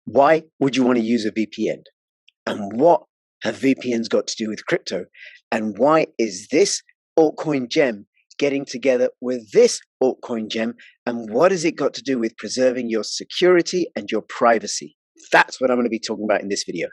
Why would you want to use a VPN? And what have VPNs got to do with crypto? And why is this altcoin gem getting together with this altcoin gem? And what has it got to do with preserving your security and your privacy? That's what I'm going to be talking about in this video.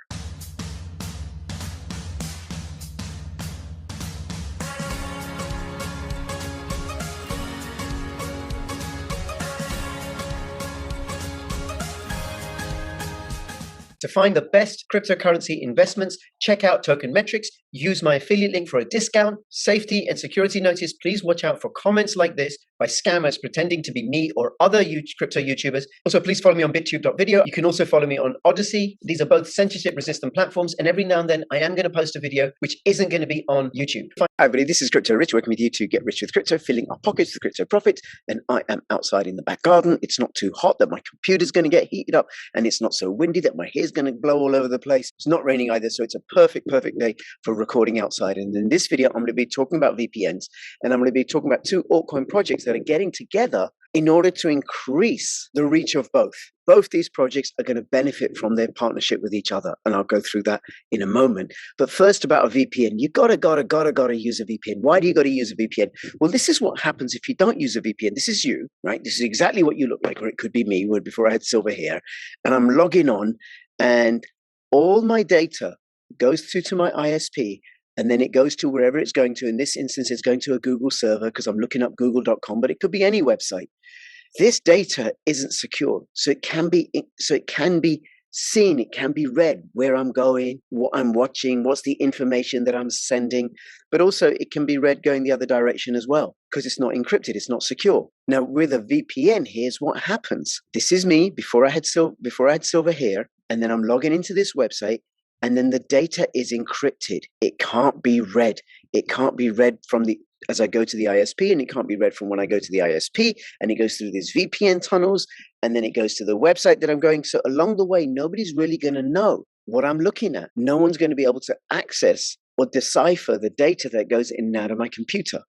To find the best cryptocurrency investments, check out Token Metrics. Use my affiliate link for a discount. Safety and security notice, please watch out for comments like this by scammers pretending to be me or other crypto YouTubers. Also, please follow me on bittube.video. You can also follow me on Odyssey. These are both censorship-resistant platforms, and every now and then I am going to post a video which isn't going to be on YouTube. Hi everybody, this is Crypto Rich, working with you to get rich with crypto, filling our pockets with crypto profits, and I am outside in the back garden. It's not too hot that my computer's going to get heated up, and it's not so windy that my hair's going to blow all over the place. It's not raining either, so it's a perfect day for recording outside. And in this video, I'm going to be talking about VPNs, and I'm going to be talking about two altcoin projects that are getting together in order to increase the reach of both. Both these projects are going to benefit from their partnership with each other, and I'll go through that in a moment. But first, about a VPN. You gotta use a VPN. Why do you gotta use a VPN? Well, this is what happens if you don't use a VPN. This is you, right? This is exactly what you look like, or it could be me, before I had silver hair. And I'm logging on, and all my data goes through to my ISP, and then it goes to wherever it's going to. In this instance, it's going to a Google server because I'm looking up google.com, but it could be any website. This data isn't secure, so it can be seen, it can be read, where I'm going, what I'm watching, what's the information that I'm sending, but also it can be read going the other direction as well, because it's not encrypted, it's not secure. Now with a VPN, here's what happens. This is me before I had silver hair, and then I'm logging into this website, and then the data is encrypted. It can't be read. It can't be read as I go to the ISP, and it can't be read from when I go to the ISP, and it goes through these VPN tunnels, and then it goes to the website that I'm going. So along the way, nobody's really going to know what I'm looking at. No one's going to be able to access or decipher the data that goes in and out of my computer.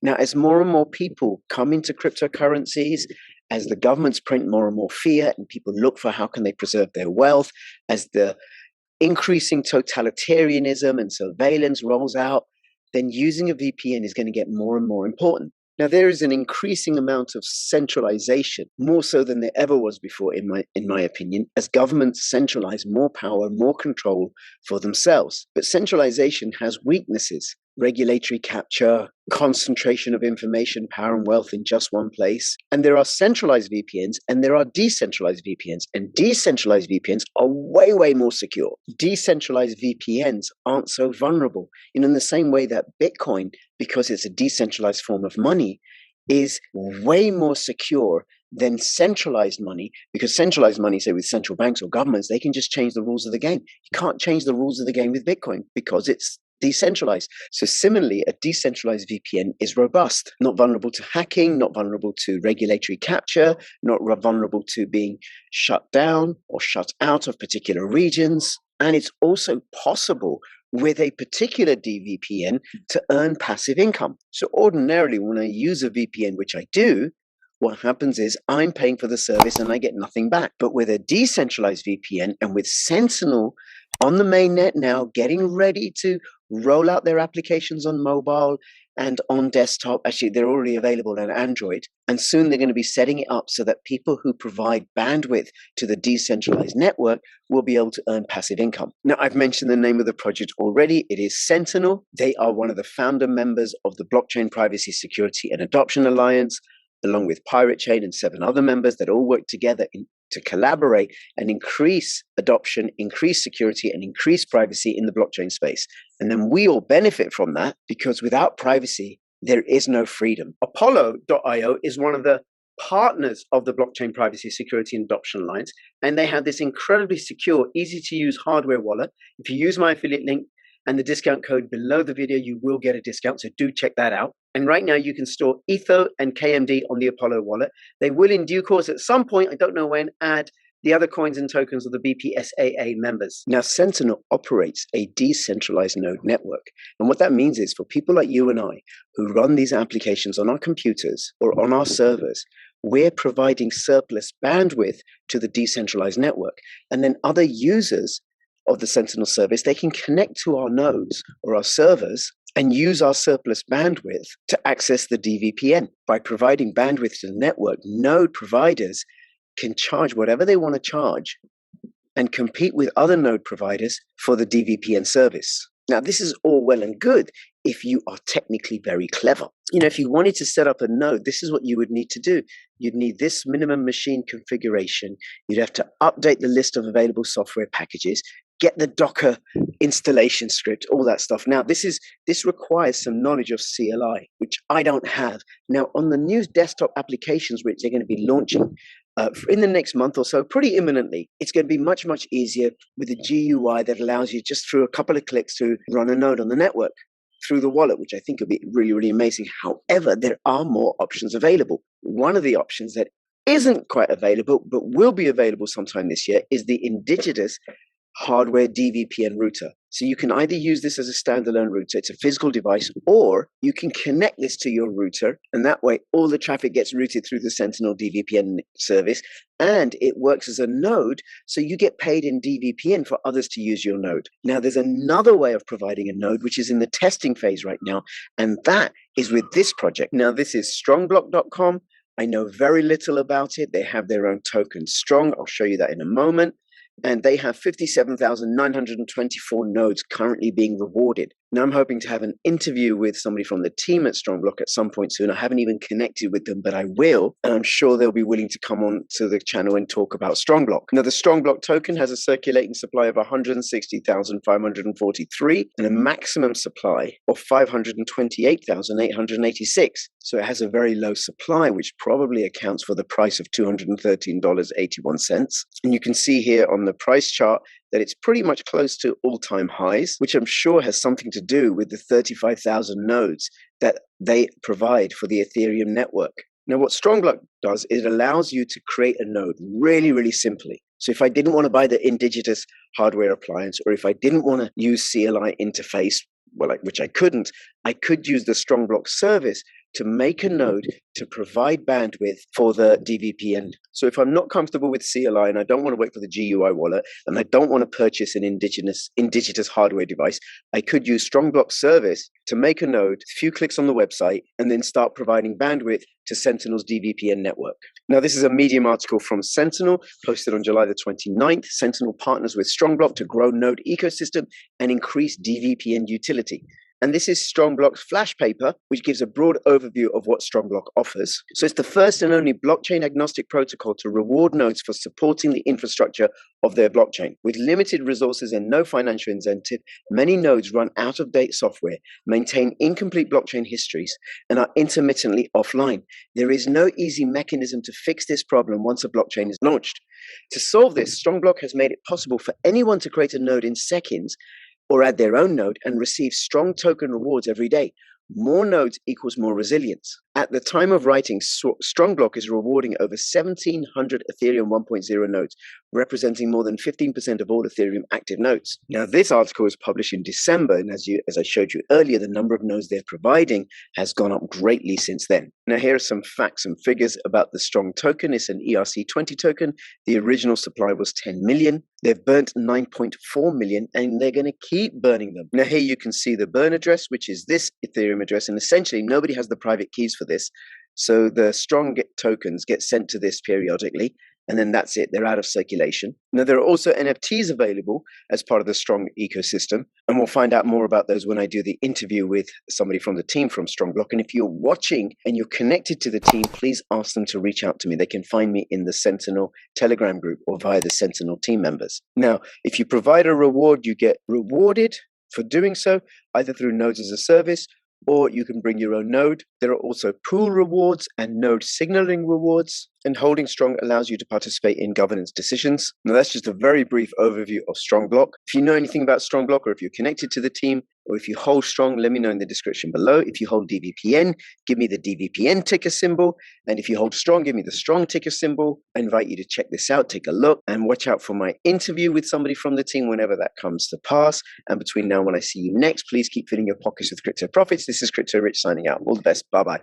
Now, as more and more people come into cryptocurrencies, as the governments print more and more fiat, and people look for how can they preserve their wealth, as the increasing totalitarianism and surveillance rolls out, then using a VPN is going to get more and more important. Now, there is an increasing amount of centralization, more so than there ever was before, in my opinion, as governments centralize more power, more control for themselves. But centralization has weaknesses: regulatory capture, concentration of information, power, and wealth in just one place. And there are centralized VPNs and there are decentralized VPNs. And decentralized VPNs are way more secure. Decentralized VPNs aren't so vulnerable. In the same way that Bitcoin, because it's a decentralized form of money, is way more secure than centralized money, because centralized money, say with central banks or governments, they can just change the rules of the game. You can't change the rules of the game with Bitcoin because it's decentralized. So similarly, a decentralized VPN is robust, not vulnerable to hacking, not vulnerable to regulatory capture, not vulnerable to being shut down or shut out of particular regions. And it's also possible with a particular DVPN to earn passive income. So ordinarily, when I use a VPN, which I do, what happens is I'm paying for the service and I get nothing back. But with a decentralized VPN and with Sentinel on the mainnet now, getting ready to roll out their applications on mobile and on desktop. Actually, they're already available on Android. And soon they're going to be setting it up so that people who provide bandwidth to the decentralized network will be able to earn passive income. Now, I've mentioned the name of the project already. It is Sentinel. They are one of the founder members of the Blockchain Privacy, Security, and Adoption Alliance, along with Pirate Chain and 7 other members that all work together to collaborate and increase adoption, increase security, and increase privacy in the blockchain space. And then we all benefit from that, because without privacy, there is no freedom. Apollo.io is one of the partners of the Blockchain Privacy, Security, and Adoption Alliance, and they have this incredibly secure, easy-to-use hardware wallet. If you use my affiliate link and the discount code below the video, you will get a discount, so do check that out. And right now you can store Etho and KMD on the Apollo wallet. They will in due course at some point, I don't know when, add the other coins and tokens of the BPSAA members. Now, Sentinel operates a decentralized node network. And what that means is for people like you and I who run these applications on our computers or on our servers, we're providing surplus bandwidth to the decentralized network. And then other users of the Sentinel service, they can connect to our nodes or our servers and use our surplus bandwidth to access the DVPN. By providing bandwidth to the network, node providers can charge whatever they want to charge and compete with other node providers for the DVPN service. Now, this is all well and good if you are technically very clever. If you wanted to set up a node, this is what you would need to do. You'd need this minimum machine configuration. You'd have to update the list of available software packages, get the Docker installation script, all that stuff. Now, this requires some knowledge of CLI, which I don't have. Now, on the new desktop applications, which they're going to be launching in the next month or so, pretty imminently, it's going to be much, much easier with a GUI that allows you just through a couple of clicks to run a node on the network through the wallet, which I think would be really, really amazing. However, there are more options available. One of the options that isn't quite available, but will be available sometime this year, is the indigenous hardware DVPN router. So you can either use this as a standalone router, it's a physical device, or you can connect this to your router, and that way all the traffic gets routed through the Sentinel DVPN service, and it works as a node, so you get paid in DVPN for others to use your node. Now, there's another way of providing a node, which is in the testing phase right now, and that is with this project. Now, this is STRONGBLOCK.com. I know very little about it. They have their own token, Strong. I'll show you that in a moment. And they have 57,924 nodes currently being rewarded. Now, I'm hoping to have an interview with somebody from the team at StrongBlock at some point soon. I haven't even connected with them, but I will. And I'm sure they'll be willing to come on to the channel and talk about StrongBlock. Now, the StrongBlock token has a circulating supply of 160,543 and a maximum supply of 528,886. So it has a very low supply, which probably accounts for the price of $213.81. And you can see here on the price chart that it's pretty much close to all-time highs, which I'm sure has something to do with the 35,000 nodes that they provide for the Ethereum network. Now, what StrongBlock does is it allows you to create a node really, really simply. So if I didn't want to buy the indigenous hardware appliance, or if I didn't want to use CLI interface, which I couldn't, I could use the StrongBlock service to make a node to provide bandwidth for the DVPN. So if I'm not comfortable with CLI and I don't want to wait for the GUI wallet and I don't want to purchase an indigenous hardware device, I could use StrongBlock service to make a node, a few clicks on the website, and then start providing bandwidth to Sentinel's DVPN network. Now, this is a Medium article from Sentinel, posted on July the 29th. Sentinel partners with StrongBlock to grow node ecosystem and increase DVPN utility. And this is StrongBlock's flash paper, which gives a broad overview of what StrongBlock offers. So it's the first and only blockchain agnostic protocol to reward nodes for supporting the infrastructure of their blockchain. With limited resources and no financial incentive, many nodes run out-of-date software, maintain incomplete blockchain histories, and are intermittently offline. There is no easy mechanism to fix this problem once a blockchain is launched. To solve this, StrongBlock has made it possible for anyone to create a node in seconds or add their own node and receive strong token rewards every day. More nodes equals more resilience. At the time of writing, StrongBlock is rewarding over 1,700 Ethereum 1.0 nodes, representing more than 15% of all Ethereum active nodes. Now, this article was published in December, and as I showed you earlier, the number of nodes they're providing has gone up greatly since then. Now, here are some facts and figures about the Strong token. It's an ERC20 token. The original supply was 10 million. They've burnt 9.4 million, and they're going to keep burning them. Now, here you can see the burn address, which is this Ethereum address, and essentially nobody has the private keys for this. So the Strong tokens get sent to this periodically, and then that's it. They're out of circulation. Now, there are also NFTs available as part of the Strong ecosystem, and we'll find out more about those when I do the interview with somebody from the team from StrongBlock. And if you're watching and you're connected to the team, please ask them to reach out to me. They can find me in the Sentinel Telegram group or via the Sentinel team members. Now, if you provide a reward, you get rewarded for doing so, either through nodes as a service, or you can bring your own node. There are also pool rewards and node signaling rewards, and holding Strong allows you to participate in governance decisions. Now, that's just a very brief overview of StrongBlock. If you know anything about StrongBlock, or if you're connected to the team, or if you hold Strong, let me know in the description below. If you hold DVPN, give me the DVPN ticker symbol. And if you hold Strong, give me the Strong ticker symbol. I invite you to check this out, take a look, and watch out for my interview with somebody from the team whenever that comes to pass. And between now and when I see you next, please keep filling your pockets with crypto profits. This is Crypto Rich signing out. All the best. Bye-bye.